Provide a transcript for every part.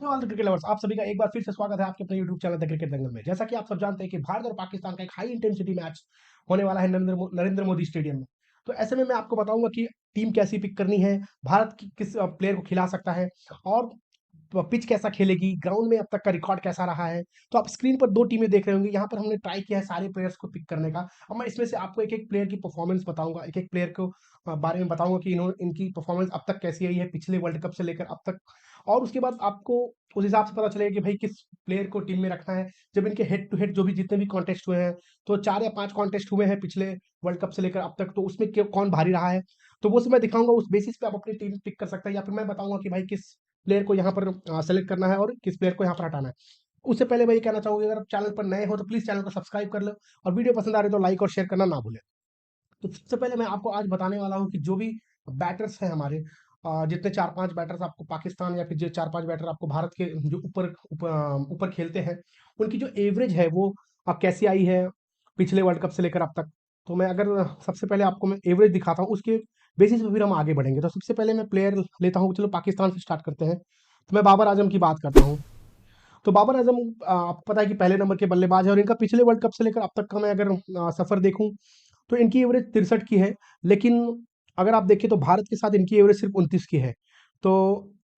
तो all the cricket lovers, आप सभी का एक बार फिर से स्वागत है आपके अपने यूट्यूब चैनल द क्रिकेट दंगल में। जैसा कि आप सब जानते हैं कि भारत और पाकिस्तान का एक हाई इंटेंसिटी मैच होने वाला है नरेंद्र मोदी स्टेडियम में। तो ऐसे में मैं आपको बताऊंगा कि टीम कैसी पिक करनी है, भारत किस प्लेयर को खिला सकता है, और पिच कैसा खेलेगी, ग्राउंड में अब तक का रिकॉर्ड कैसा रहा है। तो आप स्क्रीन पर दो टीमें देख रहे होंगे, यहाँ पर हमने ट्राई किया है सारे प्लेयर्स को पिक करने का। अब मैं इसमें से आपको एक एक प्लेयर की परफॉर्मेंस बताऊंगा, एक एक प्लेयर को बारे में बताऊंगा कि इनकी परफॉर्मेंस अब तक कैसी रही है पिछले वर्ल्ड कप से लेकर अब तक। और उसके बाद आपको उस हिसाब से पता चलेगा कि भाई किस प्लेयर को टीम में रखना है। जब इनके हेड टू हेड जो भी जितने भी कॉन्टेस्ट हुए हैं, तो 4 या 5 कॉन्टेस्ट हुए हैं पिछले वर्ल्ड कप से लेकर अब तक, तो उसमें कौन भारी रहा है, तो वो सब मैं दिखाऊंगा। उस बेसिस पे आप अपनी टीम पिक कर सकते हैं, या फिर मैं बताऊंगा कि भाई किस प्लेयर को यहाँ पर सेलेक्ट करना है और किस प्लेयर को यहाँ पर हटाना है। उससे पहले मैं ये कहना चाहूंगा, अगर आप चैनल पर नए हो तो प्लीज चैनल को सब्सक्राइब कर लो, और वीडियो पसंद आ रही है तो लाइक और शेयर करना ना भूलें। तो सबसे पहले मैं आपको आज बताने वाला हूँ कि जो भी बैटर्स हैं हमारे, जितने 4-5 बैटर्स आपको पाकिस्तान, या फिर जो 4-5 बैटर आपको भारत के जो ऊपर ऊपर ऊपर खेलते हैं, उनकी जो एवरेज है वो कैसी आई है पिछले वर्ल्ड कप से लेकर अब तक। तो मैं अगर सबसे पहले आपको मैं एवरेज दिखाता हूँ, उसके बेसिस पे फिर हम आगे बढ़ेंगे। तो सबसे पहले मैं प्लेयर लेता हूँ, चलो पाकिस्तान से स्टार्ट करते हैं। तो मैं बाबर आजम की बात करता हूँ। तो बाबर आजम आपको पता है कि पहले नंबर के बल्लेबाज है, और इनका पिछले वर्ल्ड कप से लेकर अब तक का मैं अगर सफर देखूं, तो इनकी एवरेज 63 की है। लेकिन अगर आप देखें तो भारत के साथ इनकी एवरेज सिर्फ 29 की है। तो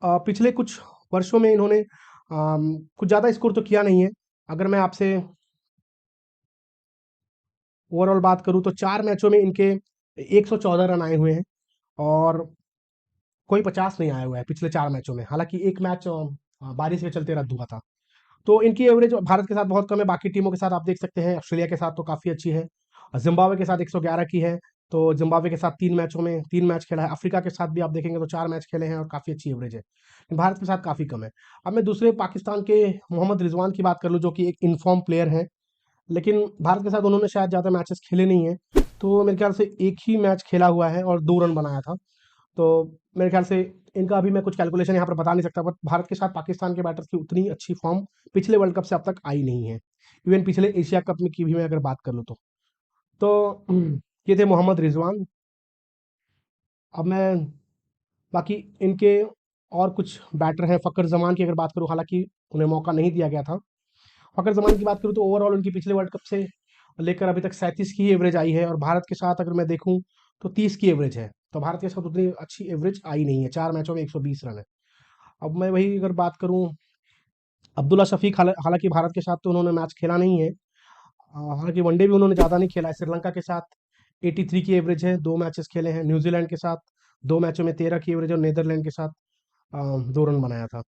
पिछले कुछ वर्षों में इन्होंने कुछ ज़्यादा स्कोर तो किया नहीं है। अगर मैं आपसे ओवरऑल बात करूं तो 4 मैचों में इनके 114 रन आए हुए हैं, और कोई 50 नहीं आया हुआ है पिछले 4 मैचों में। हालांकि एक मैच बारिश के चलते रद्द हुआ था। तो इनकी एवरेज भारत के साथ बहुत कम है, बाकी टीमों के साथ आप देख सकते हैं, ऑस्ट्रेलिया के साथ तो काफ़ी अच्छी है, और जिम्बाब्वे के साथ 111 की है। तो जिम्बाब्वे के साथ 3 मैचों में 3 मैच खेला है। अफ्रीका के साथ भी आप देखेंगे तो 4 मैच खेले हैं और काफ़ी अच्छी एवरेज है। लेकिन भारत के साथ काफ़ी कम है। अब मैं दूसरे पाकिस्तान के मोहम्मद रिजवान की बात कर लूँ, जो कि एक इनफॉर्म प्लेयर है, लेकिन भारत के साथ उन्होंने शायद ज़्यादा मैचेस खेले नहीं हैं। तो मेरे ख्याल से एक ही मैच खेला हुआ है और 2 रन बनाया था। तो मेरे ख्याल से इनका अभी मैं कुछ कैलकुलेशन यहाँ पर बता नहीं सकता, बट भारत के साथ पाकिस्तान के बैटर्स की उतनी अच्छी फॉर्म पिछले वर्ल्ड कप से अब तक आई नहीं है। इवन पिछले एशिया कप में की भी मैं अगर बात कर लूँ तो ये थे मोहम्मद रिजवान। अब मैं बाकी इनके और कुछ बैटर हैं, फ़खर जमान की अगर बात करूँ, हालांकि उन्हें मौका नहीं दिया गया था। फ़खर जमान की बात करूँ तो ओवरऑल उनकी पिछले वर्ल्ड कप से लेकर अभी तक 37 की एवरेज आई है, और भारत के साथ अगर मैं देखूं तो 30 की एवरेज है। तो भारत के साथ उतनी अच्छी एवरेज आई नहीं है, 4 मैचों में 120 रन है। अब मैं वही अगर बात करूं, अब्दुल्ला शफीक, हालांकि भारत के साथ तो उन्होंने मैच खेला नहीं है। हालांकि वनडे भी उन्होंने ज़्यादा नहीं खेला है। श्रीलंका के साथ 83 की एवरेज है, 2 मैचेस खेले हैं। न्यूजीलैंड के साथ 2 मैचों में 13 की एवरेज, और नीदरलैंड के साथ 2 रन बनाया था।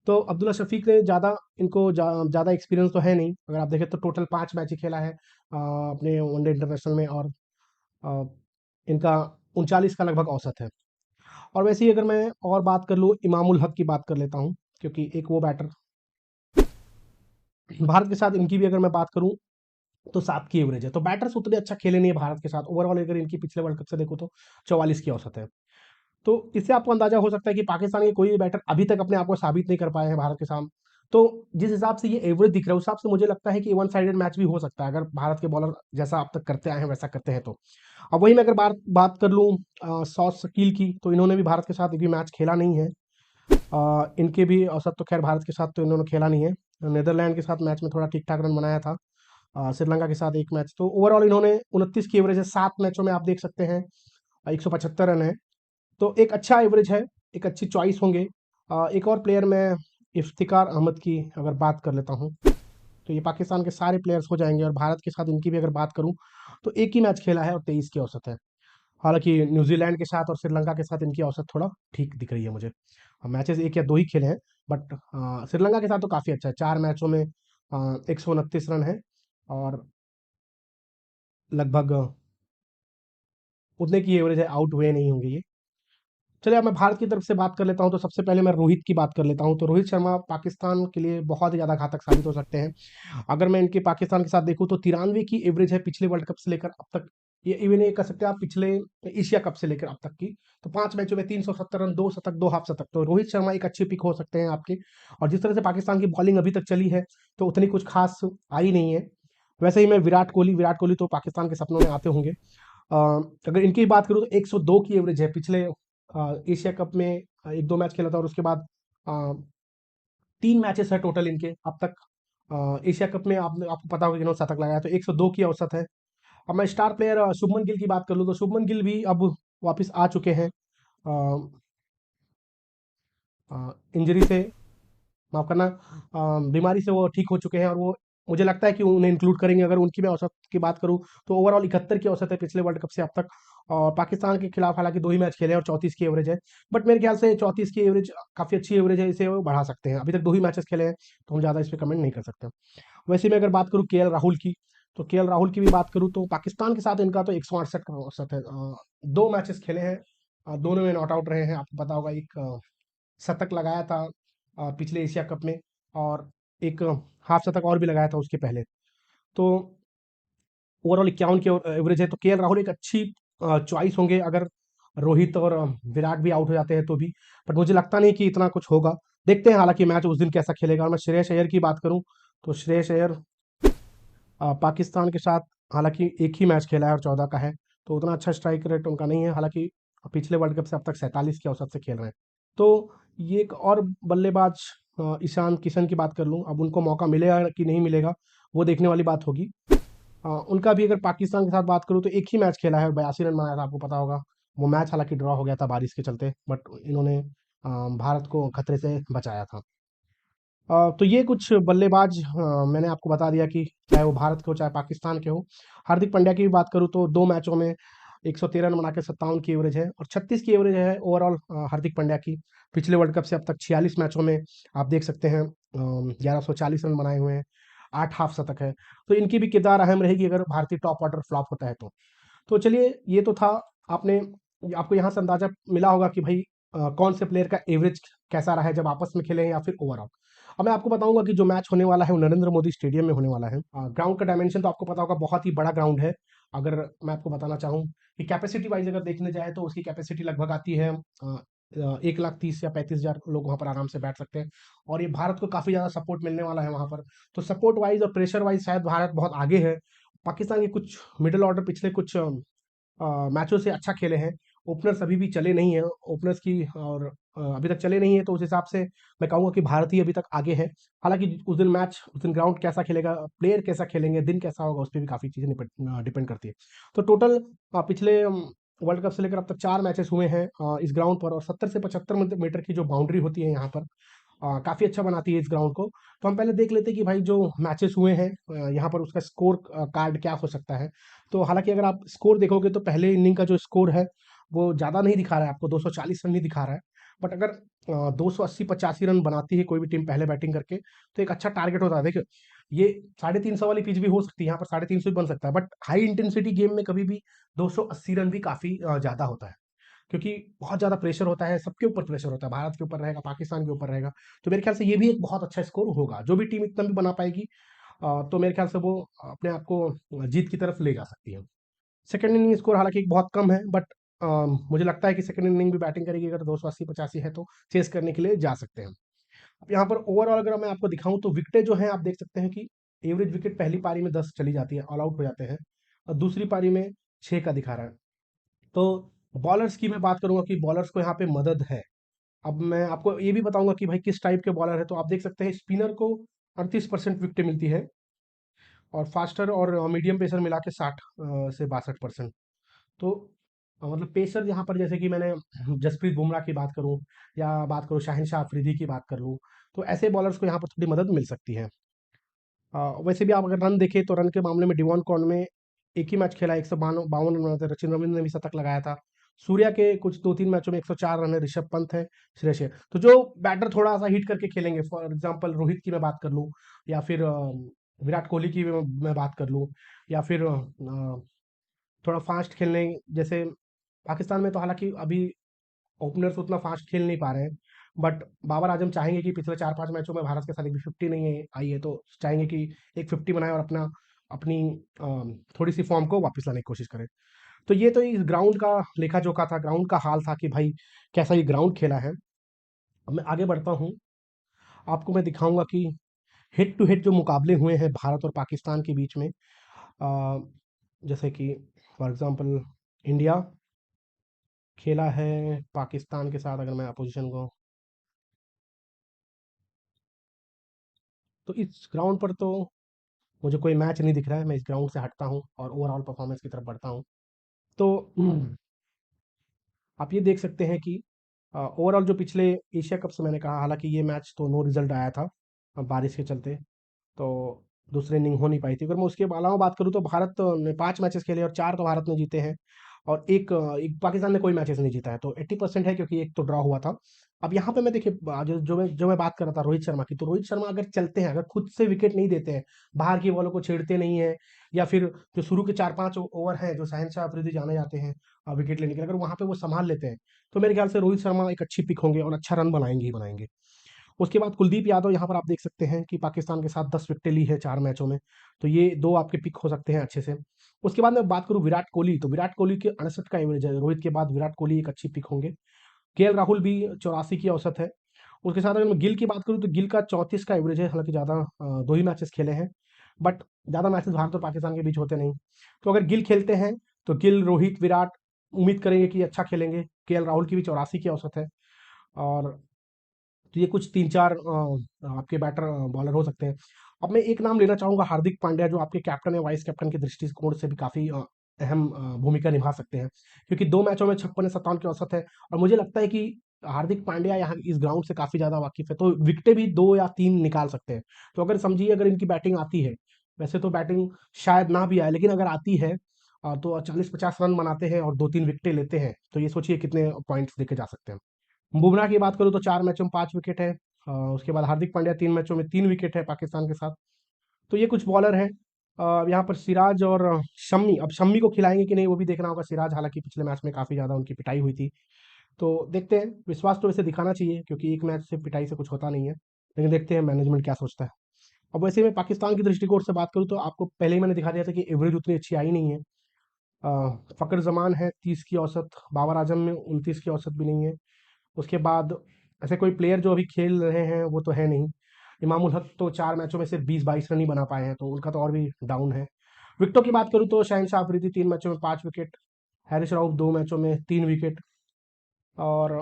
तो अब्दुल्ला शफीक ने ज़्यादा इनको ज़्यादा एक्सपीरियंस तो है नहीं। अगर आप देखें तो टोटल 5 मैच ही खेला है अपने वनडे इंटरनेशनल में, और अ, इनका 39 का लगभग औसत है। और वैसे ही अगर मैं और बात कर लूँ, इमामुल हक की बात कर लेता हूँ, क्योंकि एक वो बैटर भारत के साथ, इनकी भी अगर मैं बात करूँ तो 7 की एवरेज है। तो बैटर्स उतने अच्छा खेले नहीं है भारत के साथ। ओवरऑल अगर इनकी पिछले वर्ल्ड कप से देखो तो 44 की औसत है। तो इससे आपको अंदाजा हो सकता है कि पाकिस्तान के कोई भी बैटर अभी तक अपने आप को साबित नहीं कर पाए हैं भारत के सामने। तो जिस हिसाब से ये एवरेज दिख रहा है, उस हिसाब से मुझे लगता है कि वन साइडेड मैच भी हो सकता है, अगर भारत के बॉलर जैसा अब तक करते आए हैं वैसा करते हैं तो। अब वही मैं अगर बात बात कर लूँ सौद शकील की, तो इन्होंने भी भारत के साथ एक भी मैच खेला नहीं है। इनके भी औसत तो खैर भारत के साथ तो इन्होंने खेला नहीं है। नीदरलैंड के साथ मैच में थोड़ा ठीक ठाक रन बनाया था। श्रीलंका के साथ एक मैच। तो ओवरऑल इन्होंने 29 की एवरेज है, 7 मैचों में आप देख सकते हैं 175 रन है। तो एक अच्छा एवरेज है, एक अच्छी चॉइस होंगे। एक और प्लेयर मैं इफ्तिकार अहमद की अगर बात कर लेता हूँ, तो ये पाकिस्तान के सारे प्लेयर्स हो जाएंगे। और भारत के साथ इनकी भी अगर बात करूँ तो एक ही मैच खेला है और 23 की औसत है। हालांकि न्यूजीलैंड के साथ और श्रीलंका के साथ इनकी औसत थोड़ा ठीक दिख रही है मुझे। मैचेस एक या दो ही खेले हैं, बट श्रीलंका के साथ तो काफ़ी अच्छा है। 4 मैचों में 129 रन है, और लगभग उतने की एवरेज है, आउट हुए नहीं होंगे ये। चलिए अब मैं भारत की तरफ से बात कर लेता हूं। तो सबसे पहले मैं रोहित की बात कर लेता हूं। तो रोहित शर्मा पाकिस्तान के लिए बहुत ही ज़्यादा घातक साबित हो सकते हैं। अगर मैं इनके पाकिस्तान के साथ देखूं तो 93 की एवरेज है पिछले वर्ल्ड कप से लेकर अब तक। ये इवन ये कह सकते हैं आप पिछले एशिया कप से लेकर अब तक की। तो 5 मैचों में 370 रन, 2 शतक, 2 हाफ शतक। तो रोहित शर्मा एक अच्छी पिक हो सकते हैं आपके। और जिस तरह से पाकिस्तान की बॉलिंग अभी तक चली है, तो उतनी कुछ खास आई नहीं है। वैसे ही मैं विराट कोहली तो पाकिस्तान के सपनों में आते होंगे। अ, अगर इनकी बात करूँ तो 102 की एवरेज है। पिछले एशिया कप में 1-2 मैच खेला था, और उसके बाद 3 मैचेस है टोटल इनके अब तक। एशिया कप में आपने आपको पता होगा कि इन्होंने शतक लगाया, तो 102 की औसत है। अब मैं स्टार प्लेयर शुभमन गिल की बात कर लूँ तो शुभमन गिल भी अब वापस आ चुके हैं इंजरी से, माफ करना, बीमारी से वो ठीक हो चुके हैं, और वो मुझे लगता है कि उन्हें इंक्लूड करेंगे। अगर उनकी मैं औसत की बात करूं तो ओवरऑल 71 की औसत है पिछले वर्ल्ड कप से अब तक। और पाकिस्तान के खिलाफ हालांकि 2 ही मैच खेले हैं और 34 की एवरेज है, बट मेरे ख्याल से 34 की एवरेज काफ़ी अच्छी एवरेज है, इसे वो बढ़ा सकते हैं। अभी तक 2 ही मैचेस खेले हैं, तो हम ज़्यादा इस पर कमेंट नहीं कर सकते। वैसे मैं अगर बात करूँ राहुल की, तो राहुल की भी बात करूँ तो पाकिस्तान के साथ इनका तो 168 का औसत है। 2 मैचेस खेले हैं, दोनों में नॉट आउट रहे हैं। आपको पता होगा एक शतक लगाया था पिछले एशिया कप में, और एक हाफ शतक और भी लगाया था उसके पहले। तो ओवरऑल 51 की एवरेज है, तो राहुल एक अच्छी चॉइस होंगे अगर रोहित और विराट भी आउट हो जाते हैं तो भी। बट मुझे लगता नहीं कि इतना कुछ होगा। देखते हैं हालांकि मैच उस दिन कैसा खेलेगा। और मैं श्रेयस अय्यर की बात करूं तो श्रेयस अय्यर पाकिस्तान के साथ हालांकि एक ही मैच खेला है और 14 का है, तो उतना अच्छा स्ट्राइक रेट उनका नहीं है। हालांकि पिछले वर्ल्ड कप से अब तक 47 की औसत से खेल रहे हैं। तो ये एक और बल्लेबाज ईशान किशन की बात कर लूँ, अब उनको मौका मिलेगा कि नहीं मिलेगा वो देखने वाली बात होगी। उनका भी अगर पाकिस्तान के साथ बात करूँ तो एक ही मैच खेला है, 82 रन बनाया था, आपको पता होगा। वो मैच हालांकि ड्रॉ हो गया था बारिश के चलते, बट इन्होंने भारत को खतरे से बचाया था। तो ये कुछ बल्लेबाज मैंने आपको बता दिया कि चाहे वो भारत के हो चाहे पाकिस्तान के हो। हार्दिक पांड्या की भी बात करूँ तो 2 मैचों में 113 रन बना के 57 की एवरेज है, और 36 की एवरेज है ओवरऑल हार्दिक पांड्या की। पिछले वर्ल्ड कप से अब तक 46 मैचों में आप देख सकते हैं 1140 रन बनाए हुए हैं, 8 हाफ शतक है। तो इनकी भी किरदार अहम रहेगी अगर भारतीय टॉप ऑर्डर फ्लॉप होता है तो। चलिए, ये तो था। आपने आपको यहाँ से अंदाजा मिला होगा कि भाई कौन से प्लेयर का एवरेज कैसा रहा है जब आपस में खेले हैं या फिर ओवरऑल। अब मैं आपको बताऊंगा कि जो मैच होने वाला है वो नरेंद्र मोदी स्टेडियम में होने वाला है। ग्राउंड का डायमेंशन तो आपको पता होगा, बहुत ही बड़ा ग्राउंड है। अगर मैं आपको बताना चाहूँ कि कैपेसिटी वाइज अगर देखने जाए तो उसकी कैपेसिटी लगभग आती है 1,30,000 या 35,000 लोग वहाँ पर आराम से बैठ सकते हैं। और ये भारत को काफ़ी ज़्यादा सपोर्ट मिलने वाला है वहाँ पर। तो सपोर्ट वाइज और प्रेशर वाइज शायद भारत बहुत आगे है। पाकिस्तान के कुछ मिडिल ऑर्डर पिछले कुछ मैचों से अच्छा खेले हैं। ओपनर्स अभी भी चले नहीं हैं, ओपनर्स की और अभी तक चले नहीं है, तो उस हिसाब से मैं कहूँगा कि भारत ही अभी तक आगे है। हालांकि उस दिन ग्राउंड कैसा खेलेगा, प्लेयर कैसा खेलेंगे, दिन कैसा होगा, उस पर भी काफ़ी चीज़ें डिपेंड करती है। तो टोटल पिछले वर्ल्ड कप से लेकर अब तक 4 मैचेस हुए हैं इस ग्राउंड पर, और 70 से 75 मीटर की जो बाउंड्री होती है यहाँ पर काफ़ी अच्छा बनाती है इस ग्राउंड को। तो हम पहले देख लेते हैं कि भाई जो मैचेस हुए हैं यहाँ पर उसका स्कोर कार्ड क्या हो सकता है। तो हालांकि अगर आप स्कोर देखोगे तो पहले इनिंग का जो स्कोर है वो ज़्यादा नहीं दिखा रहा है आपको, 240 रन नहीं दिखा रहा है। बट अगर 280-85 रन बनाती है कोई भी टीम पहले बैटिंग करके, तो एक अच्छा टारगेट होता है। देखिए, ये 350 वाली पिच भी हो सकती है, यहाँ पर 350 भी बन सकता है, बट हाई इंटेंसिटी गेम में कभी भी 280 रन भी काफ़ी ज़्यादा होता है, क्योंकि बहुत ज़्यादा प्रेशर होता है, सबके ऊपर प्रेशर होता है, भारत के ऊपर रहेगा, पाकिस्तान के ऊपर रहेगा। तो मेरे ख्याल से ये भी एक बहुत अच्छा स्कोर होगा। जो भी टीम इतना भी बना पाएगी तो मेरे ख्याल से वो अपने आप को जीत की तरफ ले जा सकती है। सेकंड इनिंग स्कोर हालांकि बहुत कम है, बट मुझे लगता है कि सेकंड इनिंग भी बैटिंग करेगी अगर 280-85 है तो चेस करने के लिए जा सकते हैं। अब यहाँ पर ओवरऑल अगर मैं आपको दिखाऊं तो विकेटें जो हैं आप देख सकते हैं कि एवरेज विकेट पहली पारी में 10 चली जाती है, ऑल आउट हो जाते हैं, और दूसरी पारी में 6 का दिखा रहा है। तो बॉलर्स की मैं बात करूंगा कि बॉलर्स को यहाँ पे मदद है। अब मैं आपको ये भी बताऊंगा कि भाई किस टाइप के बॉलर है। तो आप देख सकते हैं स्पिनर को 38% विकेट मिलती है, और फास्टर और मीडियम पेसर मिला के 60 से 62%। तो मतलब पेसर यहाँ पर जैसे कि मैंने जसप्रीत बुमराह की बात करूँ या बात करूँ शाहिन शाह अफरीदी की बात कर लूँ, तो ऐसे बॉलर्स को यहाँ पर थोड़ी मदद मिल सकती है। वैसे भी आप अगर रन देखें तो रन के मामले में डिवॉन कॉर्न में एक ही मैच खेला, 152 रन बनाते, रचिन रविंद्र ने भी शतक लगाया था। सूर्या के कुछ 2-3 मैचों में 104 रन है, ऋषभ पंत है, श्रेयस अय्यर। तो जो बैटर थोड़ा सा हिट करके खेलेंगे, फॉर एग्जांपल रोहित की मैं बात कर लूँ, या फिर विराट कोहली की मैं बात कर लूँ, या फिर थोड़ा फास्ट खेलने जैसे पाकिस्तान में तो हालांकि अभी ओपनर्स उतना फास्ट खेल नहीं पा रहे हैं, बट बाबर आजम चाहेंगे कि पिछले 4-5 मैचों में भारत के साथ एक भी 50 नहीं आई है, तो चाहेंगे कि एक 50 बनाए और अपनी थोड़ी सी फॉर्म को वापस लाने की कोशिश करें। तो ये तो इस ग्राउंड का लेखा जोखा था, ग्राउंड का हाल था कि भाई कैसा ये ग्राउंड खेला है। अब मैं आगे बढ़ता हूँ, आपको मैं दिखाऊंगा कि हेड टू हेड जो मुकाबले हुए हैं भारत और पाकिस्तान के बीच में, अ, जैसे कि फॉर एग्जांपल इंडिया खेला है पाकिस्तान के साथ, अगर मैं अपोजिशन को तो इस ग्राउंड पर तो मुझे कोई मैच नहीं दिख रहा है। मैं इस ग्राउंड से हटता हूँ और ओवरऑल परफॉर्मेंस की तरफ बढ़ता हूँ। तो आप ये देख सकते हैं कि ओवरऑल जो पिछले एशिया कप से मैंने कहा, हालांकि ये मैच तो नो रिजल्ट आया था बारिश के चलते, तो दूसरी इनिंग हो नहीं पाई थी। अगर मैं उसके अलावा बात करूँ तो भारत ने 5 मैचेस खेले और 4 तो भारत ने जीते हैं, और एक पाकिस्तान ने कोई मैचेस नहीं जीता है, तो 80% है, क्योंकि एक तो ड्रॉ हुआ था। अब यहाँ पे मैं देखिए जो मैं बात कर रहा था रोहित शर्मा की, तो रोहित शर्मा अगर चलते हैं, अगर खुद से विकेट नहीं देते हैं, बाहर की बॉलों को छेड़ते नहीं है, या फिर जो शुरू के 4-5 ओवर हैं जो शहनशाह अफरीदी जाने जाते हैं विकेट लेने के लिए, अगर वहां पे वो संभाल लेते हैं, तो मेरे ख्याल से रोहित शर्मा एक अच्छी पिक होंगे और अच्छा रन बनाएंगे ही बनाएंगे। उसके बाद कुलदीप यादव, यहाँ पर आप देख सकते हैं कि पाकिस्तान के साथ 10 विकेटें ली है 4 मैचों में, तो ये 2 आपके पिक हो सकते हैं अच्छे से। उसके बाद मैं बात करूँ विराट कोहली, तो विराट कोहली के 68 का एवरेज है, रोहित के बाद विराट कोहली एक अच्छी पिक होंगे। केएल राहुल भी 84 की औसत है। उसके साथ अगर मैं गिल की बात करूँ तो गिल का 34 का एवरेज है, हालांकि ज़्यादा 2 ही मैचेस खेले हैं, बट ज़्यादा मैचेस भारत और पाकिस्तान के बीच होते नहीं। तो अगर गिल खेलते हैं तो गिल, रोहित, विराट उम्मीद करेंगे कि अच्छा खेलेंगे। केएल राहुल की भी 84 की औसत है। और तो ये कुछ 3-4 आपके बैटर बॉलर हो सकते हैं। अब मैं एक नाम लेना चाहूँगा, हार्दिक पांड्या, जो आपके कैप्टन या वाइस कैप्टन के दृष्टिकोण से भी काफ़ी अहम भूमिका निभा सकते हैं, क्योंकि 2 मैचों में 56-57 की औसत है, और मुझे लगता है कि हार्दिक पांड्या यहाँ इस ग्राउंड से काफ़ी ज़्यादा वाकिफ़ है, तो विकेटें भी 2 या 3 निकाल सकते हैं। तो अगर समझिए अगर इनकी बैटिंग आती है, वैसे तो बैटिंग शायद ना भी आए, लेकिन अगर आती है तो 40-50 रन बनाते हैं और 2-3 विकेटें लेते हैं, तो ये सोचिए कितने पॉइंट्स लेके जा सकते हैं। बुमराह की बात करूँ तो 4 मैचों में 5 विकेट है। उसके बाद हार्दिक पांड्या 3 मैचों में 3 विकेट है पाकिस्तान के साथ। तो ये कुछ बॉलर हैं। यहाँ पर सिराज और शम्मी, अब शम्मी को खिलाएंगे कि नहीं वो भी देखना होगा। सिराज हालांकि पिछले मैच में काफ़ी ज़्यादा उनकी पिटाई हुई थी, तो देखते हैं। विश्वास तो वैसे दिखाना चाहिए, क्योंकि एक मैच से पिटाई से कुछ होता नहीं है, लेकिन देखते हैं मैनेजमेंट क्या सोचता है। अब वैसे मैं पाकिस्तान की दृष्टिकोण से बात करूँ तो आपको पहले ही मैंने दिखा दिया था कि एवरेज उतनी अच्छी आई नहीं है। फ़खर जमान है 30 की औसत, बाबर आजम में 29 की औसत भी नहीं है। उसके बाद ऐसे कोई प्लेयर जो अभी खेल रहे हैं वो तो है नहीं। इमामुल हक तो 4 मैचों में सिर्फ 20-22 रन ही बना पाए हैं, तो उनका तो और भी डाउन है। विकेटों की बात करूँ तो शहनशाह अफरीदी 3 मैचों में 5 विकेट, हैरिस राउफ 2 मैचों में 3 विकेट, और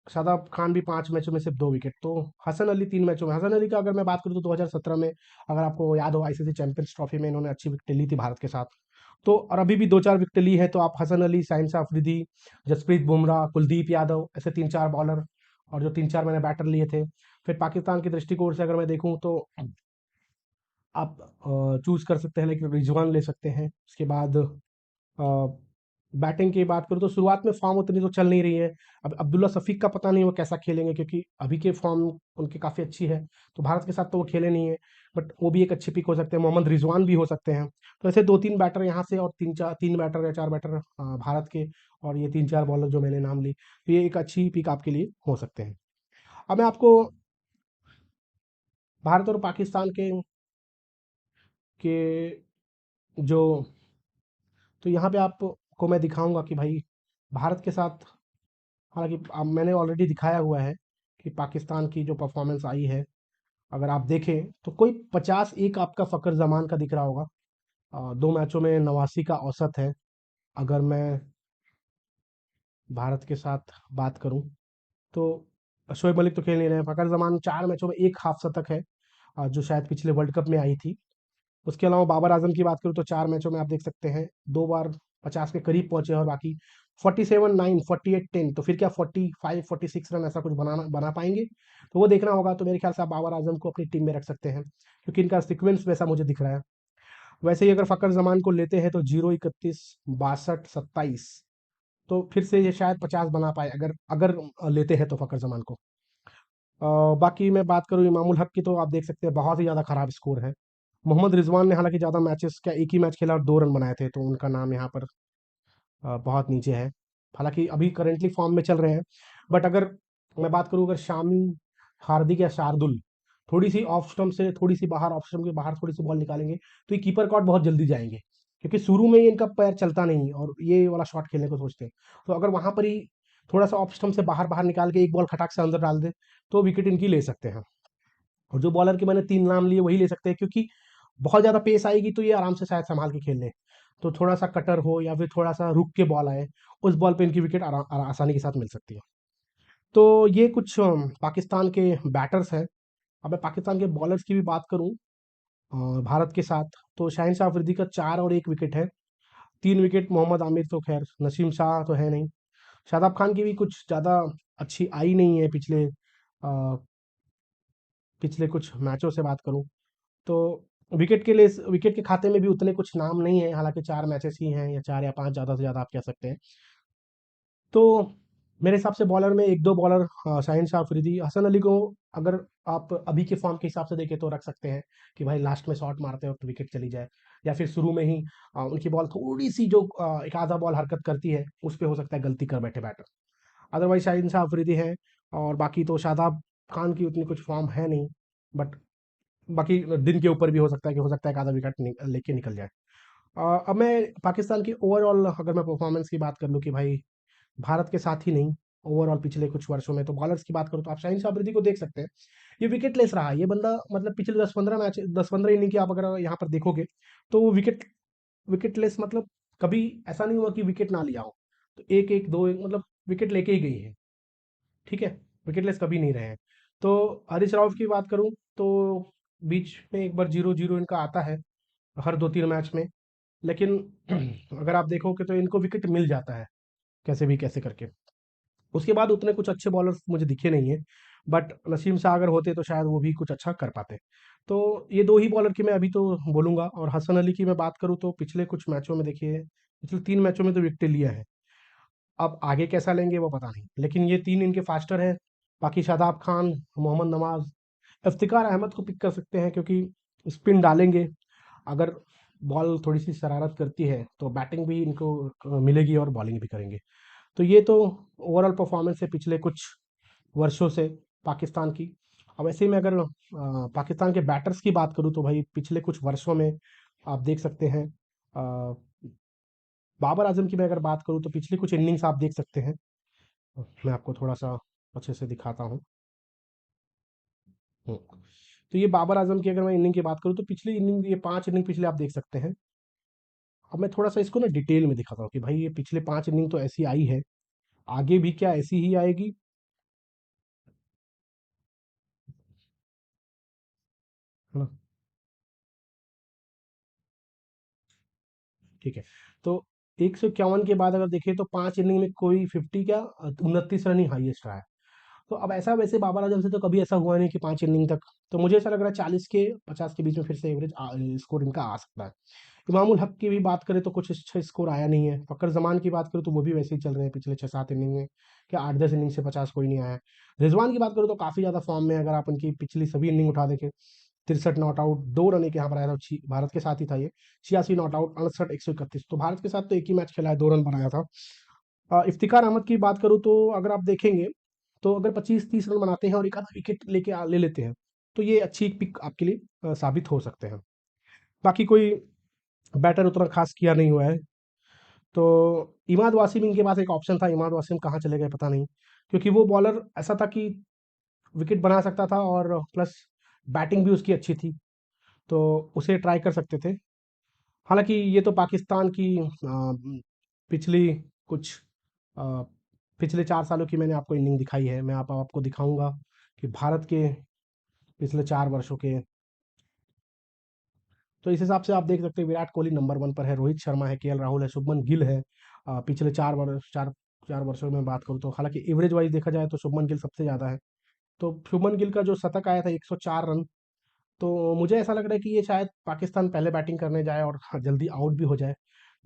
शादाब खान भी 5 मैचों में सिर्फ 2 विकेट। तो हसन अली 3 मैचों में, हसन अली का अगर मैं बात करूँ तो 2017 में, अगर आपको याद हो, आईसीसी चैंपियंस ट्रॉफी में इन्होंने अच्छी विकेटें ली थी भारत के साथ। तो और अभी भी 2-4 विकेटें ली है, तो आप हसन अली, शहनशाह अफरीदी, जसप्रीत बुमराह, कुलदीप यादव, ऐसे 3-4 बॉलर, और जो 3-4 मैंने बैटर लिए थे। फिर पाकिस्तान की दृष्टिकोण से अगर मैं देखूँ तो आप चूज़ कर सकते हैं, लाइक रिजवान ले सकते हैं। उसके बाद बैटिंग की बात करूँ तो शुरुआत में फॉर्म उतनी तो चल नहीं रही है। अब अब्दुल्ला शफीक का पता नहीं वो कैसा खेलेंगे, क्योंकि अभी के फॉर्म उनकी काफ़ी अच्छी है, तो भारत के साथ तो वो खेले नहीं है, बट वो भी एक अच्छी पिक हो सकते हैं। मोहम्मद रिजवान भी हो सकते हैं। तो ऐसे 2-3 बैटर यहाँ से, और 3 बैटर या 4 बैटर भारत के, और ये 3-4 बॉलर जो मैंने नाम ली, तो ये एक अच्छी पिक आपके लिए हो सकते हैं। अब मैं आपको भारत और पाकिस्तान के जो, तो यहाँ पे आपको मैं दिखाऊंगा कि भाई भारत के साथ, हालांकि अब मैंने ऑलरेडी दिखाया हुआ है कि पाकिस्तान की जो परफॉर्मेंस आई है, अगर आप देखें तो कोई 50-1 आपका फ़खर जमान का दिख रहा होगा। 2 मैचों में 89 का औसत है। अगर मैं भारत के साथ बात करूं तो शोएब मलिक तो खेल नहीं रहे हैं। फ़खर जमान 4 मैचों में 1 हाफ शतक है, जो शायद पिछले वर्ल्ड कप में आई थी। उसके अलावा बाबर आजम की बात करूँ तो 4 मैचों में आप देख सकते हैं 2 बार 50 के करीब पहुंचे हैं, और बाकी 47-9, 48-10, तो फिर क्या 45-46 रन ऐसा कुछ बना पाएंगे, तो वो देखना होगा। तो मेरे ख्याल से आप बाबर आजम को अपनी टीम में रख सकते हैं, क्योंकि इनका सीक्वेंस वैसा मुझे दिख रहा है। वैसे ही अगर फ़खर जमान को लेते हैं तो 0-31, 62, 27, तो फिर से ये शायद 50 बना पाए, अगर अगर लेते हैं तो फ़खर जमान को। बाकी मैं बात करूँ इमामुल हक की, तो आप देख सकते हैं बहुत ही ज़्यादा खराब स्कोर है। मोहम्मद रिजवान ने हालांकि ज़्यादा मैचेस, क्या एक ही मैच खेला और 2 रन बनाए थे, तो उनका नाम यहाँ पर बहुत नीचे है। हालांकि अभी करेंटली फॉर्म में चल रहे हैं, बट अगर मैं बात करूँ, अगर शामी, हार्दिक या शार्दुल थोड़ी सी ऑफ स्टम्प से, थोड़ी सी बाहर, ऑफ स्टम्प के बाहर थोड़ी सी बॉल निकालेंगे, तो ये कीपर कॉट बहुत जल्दी जाएंगे, क्योंकि शुरू में ही इनका पैर चलता नहीं और ये वाला शॉट खेलने को सोचते हैं। तो अगर वहां पर ही थोड़ा सा ऑफ स्टम्प से बाहर बाहर निकाल के एक बॉल खटाक से अंदर डाल दे, तो विकेट इनकी ले सकते हैं। और जो बॉलर के मैंने 3 नाम लिए वही ले सकते हैं, क्योंकि बहुत ज़्यादा पेस आएगी तो ये आराम से शायद संभाल के खेल लें। तो थोड़ा सा कटर हो या फिर थोड़ा सा रुक के बॉल आए, उस बॉल पे इनकी विकेट आसानी के साथ मिल सकती है। तो ये कुछ पाकिस्तान के बैटर्स हैं। अब मैं पाकिस्तान के बॉलर्स की भी बात करूं भारत के साथ, तो शाहिन शाह अफरीदी का 4 और 1 विकेट है। 3 विकेट मोहम्मद आमिर, तो खैर नसीम शाह तो है नहीं। शादाब खान की भी कुछ ज़्यादा अच्छी आई नहीं है पिछले कुछ मैचों से बात करूं तो विकेट के खाते में भी उतने कुछ नाम नहीं है, हालांकि 4 मैचेस ही हैं, या 4 या 5 ज़्यादा से ज़्यादा आप कह सकते हैं। तो मेरे हिसाब से बॉलर में एक दो बॉलर, शाहिन शाह अफरीदी, हसन अली को अगर आप अभी के फॉर्म के हिसाब से देखें तो रख सकते हैं कि भाई लास्ट में शॉट मारते वक्त विकेट चली जाए, या फिर शुरू में ही उनकी बॉल थोड़ी सी जो एक आधा बॉल हरकत करती है उस पर हो सकता है गलती कर बैठे बैटर। अदरवाइज शाहिन शाह अफरीदी है, और बाकी तो शादाब खान की उतनी कुछ फॉर्म है नहीं, बट बाकी दिन के ऊपर भी हो सकता है एक आधा विकेट लेके निकल जाए। अब मैं पाकिस्तान की ओवरऑल अगर मैं परफॉर्मेंस की बात कर लूँ कि भाई भारत के साथ ही नहीं, ओवरऑल पिछले कुछ वर्षों में तो बॉलर्स की बात करूँ तो आप शाहिन शाह अफरीदी को देख सकते हैं। ये विकेट लेस रहा है ये बंदा, मतलब पिछले 10-15 मैच, 10-15 इनिंग की आप अगर यहाँ पर देखोगे तो वो विकेट लेस, मतलब कभी ऐसा नहीं हुआ कि विकेट ना लिया हो। तो एक एक दो एक, मतलब विकेट लेके ही गई है। ठीक है, विकेटलेस कभी नहीं रहे हैं। तो हरीश राव की बात करूं तो बीच में एक बार 0-0 इनका आता है हर 2-3 मैच में, लेकिन अगर आप देखोगे तो इनको विकेट मिल जाता है कैसे भी कैसे करके। उसके बाद उतने कुछ अच्छे बॉलर्स मुझे दिखे नहीं है, बट नसीम शाह अगर होते तो शायद वो भी कुछ अच्छा कर पाते। तो ये दो ही बॉलर की मैं अभी तो बोलूंगा। और हसन अली की मैं बात करूं तो पिछले कुछ मैचों में देखिए, पिछले 3 मैचों में तो विकेट लिया है। अब आगे कैसा लेंगे वो पता नहीं, लेकिन ये तीन इनके फास्टर हैं। बाकी शादाब खान, मोहम्मद नवाज, इफ्तिकार अहमद को पिक कर सकते हैं, क्योंकि स्पिन डालेंगे। अगर बॉल थोड़ी सी शरारत करती है तो बैटिंग भी इनको मिलेगी और बॉलिंग भी करेंगे। तो ये तो ओवरऑल परफॉर्मेंस है पिछले कुछ वर्षों से पाकिस्तान की। अब ऐसे ही मैं अगर पाकिस्तान के बैटर्स की बात करूं तो भाई पिछले कुछ वर्षों में आप देख सकते हैं, अ, बाबर आजम की मैं अगर बात करूं तो पिछली कुछ इनिंग्स आप देख सकते हैं। मैं आपको थोड़ा-सा अच्छे से दिखाता हूँ। हुँ। तो ये बाबर आज़म की अगर मैं इनिंग की बात करूँ तो पिछली इनिंग, ये 5 इनिंग पिछले आप देख सकते हैं। अब मैं थोड़ा-सा इसको ना डिटेल में दिखाता हूँ कि भाई ये पिछले 5 इनिंग तो ऐसी आई है, आगे भी क्या ऐसी ही आएगी? है ना? ठीक है। तो 151 के बाद अगर देखें तो 5 इनिंग में कोई 50 क्या 29 रन ही हाईएस्ट रहा है। तो अब ऐसा, वैसे बाबर आजम से तो कभी ऐसा हुआ नहीं कि 5 इनिंग तक, तो मुझे ऐसा लग रहा है 40 के 50 के बीच में फिर से एवरेज स्कोर इनका आ सकता है। इमामुल हक की भी बात करें तो कुछ अच्छा स्कोर आया नहीं है। फ़खर जमान की बात करूँ तो वो भी वैसे ही चल रहे हैं पिछले 6-7 इनिंग में, क्या 8-10 इनिंग से 50 कोई नहीं आया है। रिजवान की बात करूँ तो काफ़ी ज़्यादा फॉर्म में है, अगर आप उनकी पिछली सभी इनिंग उठा देखें, 63 नॉट आउट, 2 रन एक यहाँ पर आया था, भारत के साथ ही था ये, 86 नॉट आउट, 68, 131, तो भारत के साथ तो एक ही मैच खेला है, 2 रन बनाया था। इफ्तिकार अहमद की बात करूँ तो अगर आप देखेंगे तो अगर 25-30 रन बनाते हैं और एक आधा विकेट ले लेते हैं तो ये अच्छी एक पिक आपके लिए साबित हो सकते हैं। बाकी कोई बैटर उतना खास किया नहीं हुआ है। तो इमाद वासिम इनके पास एक ऑप्शन था, इमाद वासिम कहाँ चले गए पता नहीं, क्योंकि वो बॉलर ऐसा था कि विकेट बना सकता था और प्लस बैटिंग भी उसकी अच्छी थी, तो उसे ट्राई कर सकते थे। हालांकि ये तो पाकिस्तान की पिछली कुछ अ, पिछले 4 सालों की मैंने आपको इनिंग दिखाई है। मैं आपको दिखाऊंगा कि भारत के पिछले 4 वर्षों के, तो इस हिसाब से आप देख सकते हैं विराट कोहली नंबर 1 पर है, रोहित शर्मा है, केएल राहुल है, शुभमन गिल है। पिछले 4 वर्षों में बात करूँ तो हालांकि एवरेज वाइज देखा जाए तो शुभमन गिल सबसे ज़्यादा है। तो शुभमन गिल का जो शतक आया था 104 रन, तो मुझे ऐसा लग रहा है कि ये शायद पाकिस्तान पहले बैटिंग करने जाए और जल्दी आउट भी हो जाए।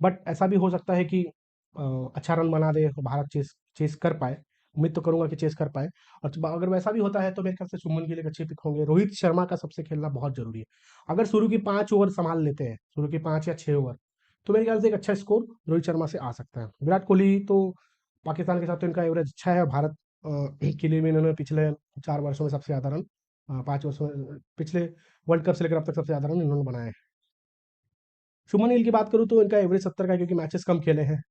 बट ऐसा भी हो सकता है कि अच्छा रन बना दे तो भारत चेस चेस कर पाए। उम्मीद तो करूंगा कि चेस कर पाए। और अगर वैसा भी होता है तो मेरे ख्याल से शुभमन गिल एक अच्छे पिक होंगे। रोहित शर्मा का सबसे खेलना बहुत जरूरी है। अगर शुरू की 5 ओवर संभाल लेते हैं, शुरू के 5 या 6 ओवर, तो मेरे ख्याल से एक अच्छा स्कोर रोहित शर्मा से आ सकता है। विराट कोहली तो पाकिस्तान के साथ तो इनका एवरेज अच्छा है, और भारत के लिए भी इन्होंने पिछले 4 वर्षों में सबसे ज़्यादा रन, 5 वर्षों में, पिछले वर्ल्ड कप से लेकर अब तक सबसे ज़्यादा रन इन्होंने बनाए हैं। शुभमन गिल की बात करूँ तो इनका एवरेज 70 का है, क्योंकि मैचेस कम खेले हैं।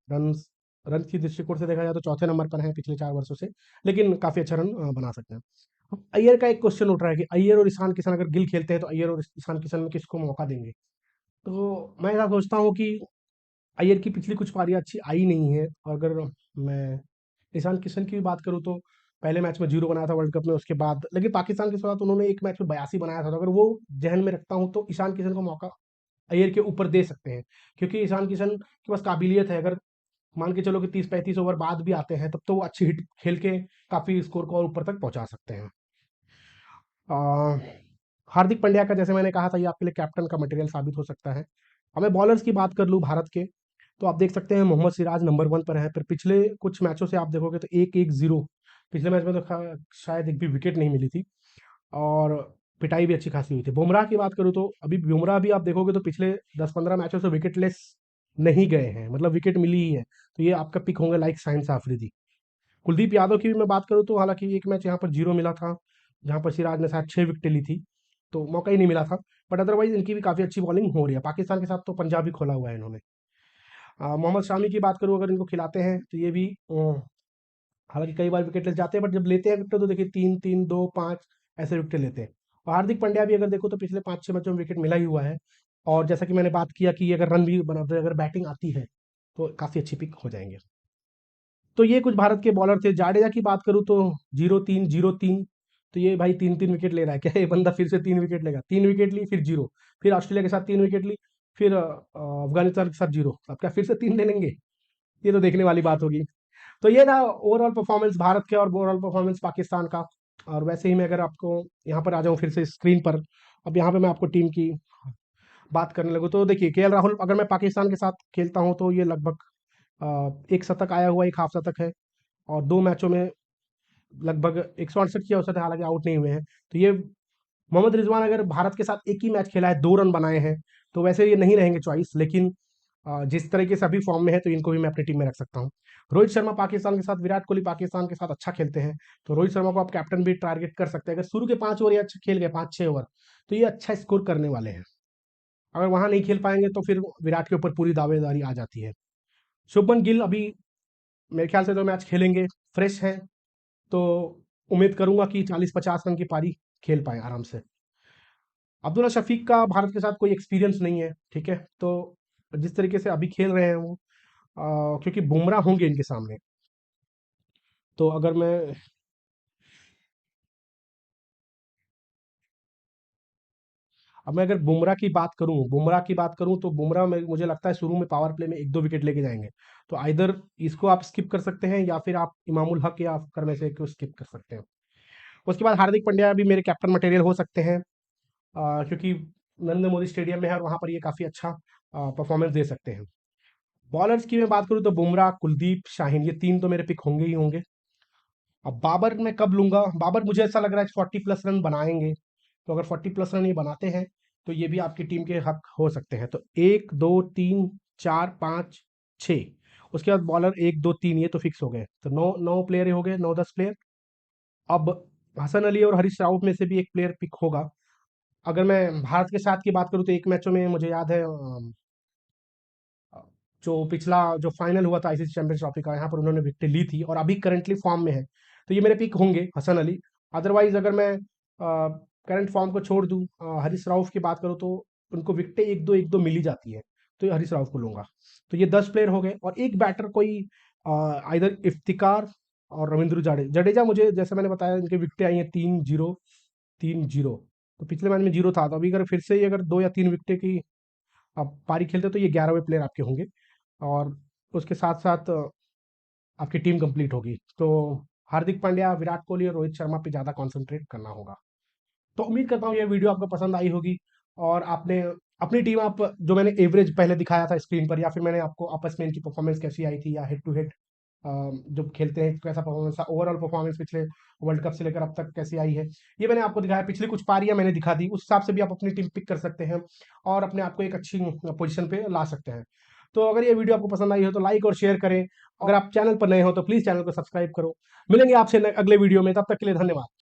रन की दृष्टिकोण से देखा जाए तो चौथे नंबर पर हैं पिछले 4 वर्षों से, लेकिन काफ़ी अच्छा रन बना सकते हैं। अब अय्यर का एक क्वेश्चन उठ रहा है कि अय्यर और ईशान किशन, अगर गिल खेलते हैं तो अय्यर और ईशान किशन में किसको मौका देंगे? तो मैं ऐसा सोचता हूँ कि अय्यर की पिछली कुछ पारियाँ अच्छी आई नहीं है, और अगर मैं ईशान किशन की भी बात करूँ तो पहले मैच में 0 बनाया था वर्ल्ड कप में, उसके बाद लेकिन पाकिस्तान के साथ उन्होंने एक मैच में 82 बनाया था। तो अगर वो ज़हन में रखता हूँ तो ईशान किशन को मौका अय्यर के ऊपर दे सकते हैं, क्योंकि ईशान किशन के पास काबिलियत है। अगर मान के चलो कि 30-35 ओवर बाद भी आते हैं, तब तो वो अच्छी हिट खेल के काफ़ी स्कोर को और ऊपर तक पहुँचा सकते हैं। अ, हार्दिक पांड्या का जैसे मैंने कहा था, ये आपके लिए कैप्टन का मटेरियल साबित हो सकता है। अब मैं बॉलर्स की बात कर लूँ भारत के, तो आप देख सकते हैं मोहम्मद सिराज नंबर 1 पर है। फिर पिछले कुछ मैचों से आप देखोगे तो 1-1-0, पिछले मैच में तो शायद एक भी विकेट नहीं मिली थी, और पिटाई भी अच्छी खासी हुई थी। बुमराह की बात करूँ तो अभी बुमराह भी आप देखोगे तो पिछले 10-15 मैचों से विकेटलेस नहीं गए हैं, मतलब विकेट मिली ही है। तो ये आपका पिक होंगे लाइक साइंस आफरीदी। कुलदीप यादव की भी मैं बात करूँ तो हालांकि एक मैच यहाँ पर 0 मिला था, जहाँ पर सिराज ने शायद 6 विकेटें ली थी, तो मौका ही नहीं मिला था। बट अदरवाइज इनकी भी काफ़ी अच्छी बॉलिंग हो रही है। पाकिस्तान के साथ तो पंजाब भी खोला हुआ है इन्होंने। मोहम्मद शामी की बात करूँ, अगर इनको खिलाते हैं तो ये भी हालांकि कई बार विकेट ले जाते हैं, बट जब लेते हैं विकेट तो देखिए 3-3, 2-5 ऐसे विकेट लेते हैं। और हार्दिक पांड्या भी अगर देखो तो पिछले 5-6 मैचों में विकेट मिला ही हुआ है। और जैसा कि मैंने बात किया कि अगर रन भी बनाते हैं, अगर बैटिंग आती है तो काफ़ी अच्छी पिक हो जाएंगे। तो ये कुछ भारत के बॉलर थे। जाडेजा की बात करूँ तो 0-3, 0-3, तो ये भाई 3-3 विकेट ले रहा है क्या? ये बंदा फिर से 3 विकेट लेगा। 3 विकेट ली फिर 0, फिर ऑस्ट्रेलिया के साथ 3 विकेट ली, फिर अफगानिस्तान के साथ 0। अब क्या फिर से 3 ले लेंगे? ये तो देखने वाली बात होगी। तो ये था ओवरऑल परफॉर्मेंस भारत के और ओवरऑल परफॉर्मेंस पाकिस्तान का। और वैसे ही मैं अगर आपको यहाँ पर आ जाऊँ फिर से स्क्रीन पर, अब यहाँ पे मैं आपको टीम की बात करने लगूँ तो देखिए केएल राहुल अगर मैं पाकिस्तान के साथ खेलता हूँ तो ये लगभग एक शतक आया हुआ, एक हाफ शतक है, और 2 मैचों में लगभग 168 की औसत है, हालांकि आउट नहीं हुए हैं। तो ये मोहम्मद रिजवान अगर भारत के साथ एक ही मैच खेला है, 2 रन बनाए हैं, तो वैसे ये नहीं रहेंगे चॉइस, लेकिन जिस तरीके से अभी फॉर्म में है तो इनको भी मैं अपनी टीम में रख सकता हूँ। रोहित शर्मा पाकिस्तान के साथ, विराट कोहली पाकिस्तान के साथ अच्छा खेलते हैं, तो रोहित शर्मा को आप कैप्टन भी टारगेट कर सकते हैं। अगर शुरू के 5 ओवर ये अच्छा खेल गए, 5-6 ओवर, तो ये अच्छा स्कोर करने वाले हैं। अगर वहां नहीं खेल पाएंगे तो फिर विराट के ऊपर पूरी दावेदारी आ जाती है। शुभमन गिल अभी मेरे ख्याल से तो मैच खेलेंगे, फ्रेश है, तो उम्मीद करूंगा कि 40-50 रन की पारी खेल पाए आराम से। अब्दुल्ला शफीक का भारत के साथ कोई एक्सपीरियंस नहीं है, ठीक है, तो जिस तरीके से अभी खेल रहे हैं वो, क्योंकि बुमराह होंगे इनके सामने, तो अगर अगर बुमराह की बात करूं तो बुमराह में मुझे लगता है शुरू में पावर प्ले में 1-2 विकेट लेके जाएंगे। तो आइदर इसको आप स्किप कर सकते हैं, या फिर आप इमामुल हक या अफकर में से एक को स्किप कर सकते हैं। उसके बाद हार्दिक पांड्या भी मेरे कैप्टन मटेरियल हो सकते हैं, क्योंकि नरेंद्र मोदी स्टेडियम में है और वहां पर ये काफी अच्छा परफॉर्मेंस दे सकते हैं। बॉलर्स की मैं बात करूं तो बुमराह, कुलदीप, शाहीन, ये 3 तो मेरे पिक होंगे ही होंगे। अब बाबर मैं कब लूंगा? बाबर मुझे ऐसा लग रहा है 40+ रन बनाएंगे, तो अगर 40+ रन ये बनाते हैं तो ये भी आपकी टीम के हक हो सकते हैं। तो 1, 2, 3, 4, 5, 6, उसके बाद बॉलर 1, 2, 3, ये तो फिक्स हो गए, तो 9 9 प्लेयर हो गए, 9-10 प्लेयर। अब हसन अली और हरीश राउत में से भी एक प्लेयर पिक होगा। अगर मैं भारत के साथ की बात करूं तो एक मैचों में मुझे याद है, जो पिछला जो फाइनल हुआ था आईसीसी चैंपियंस ट्रॉफी का, यहाँ पर उन्होंने विकेट ली थी और अभी करंटली फॉर्म में है, तो ये मेरे पिक होंगे हसन अली। अदरवाइज अगर मैं करंट फॉर्म को छोड़ दूं, हरीश राउफ की बात करूं तो उनको विकेटें एक दो मिल ही जाती है, तो ये हरीश राउफ को लूंगा। तो ये 10 प्लेयर हो गए, और एक बैटर कोई इधर इफ्तिकार और रविंद्र जडेजा मुझे जैसे मैंने बताया इनके विकेटें आई हैं 3-0, 3-0, तो पिछले मैच में 0 था, तो अभी अगर फिर से ये अगर 2 या 3 विकेटें की आप पारी खेलते तो ये 11वें प्लेयर आपके होंगे, और उसके साथ साथ आपकी टीम कंप्लीट होगी। तो हार्दिक पांड्या, विराट कोहली और रोहित शर्मा पे ज़्यादा कंसंट्रेट करना होगा। तो उम्मीद करता हूँ ये वीडियो आपको पसंद आई होगी, और आपने अपनी टीम, आप जो मैंने एवरेज पहले दिखाया था स्क्रीन पर, या फिर मैंने आपको आपस में इनकी परफॉर्मेंस कैसी आई थी, या हेड टू हेड जब खेलते हैं कैसा परफॉर्मेंस था, ओवरऑल परफॉर्मेंस पिछले वर्ल्ड कप से लेकर अब तक कैसी आई है, ये मैंने आपको दिखाया। पिछली कुछ पारियां मैंने दिखा दी, उस हिसाब से भी आप अपनी टीम पिक कर सकते हैं और अपने आप को एक अच्छी पोजीशन पे ला सकते हैं। तो अगर ये वीडियो आपको पसंद आई हो तो लाइक और शेयर करें। अगर आप चैनल पर नए हो तो प्लीज़ चैनल को सब्सक्राइब करो। मिलेंगे आपसे अगले वीडियो में, तब तक के लिए धन्यवाद।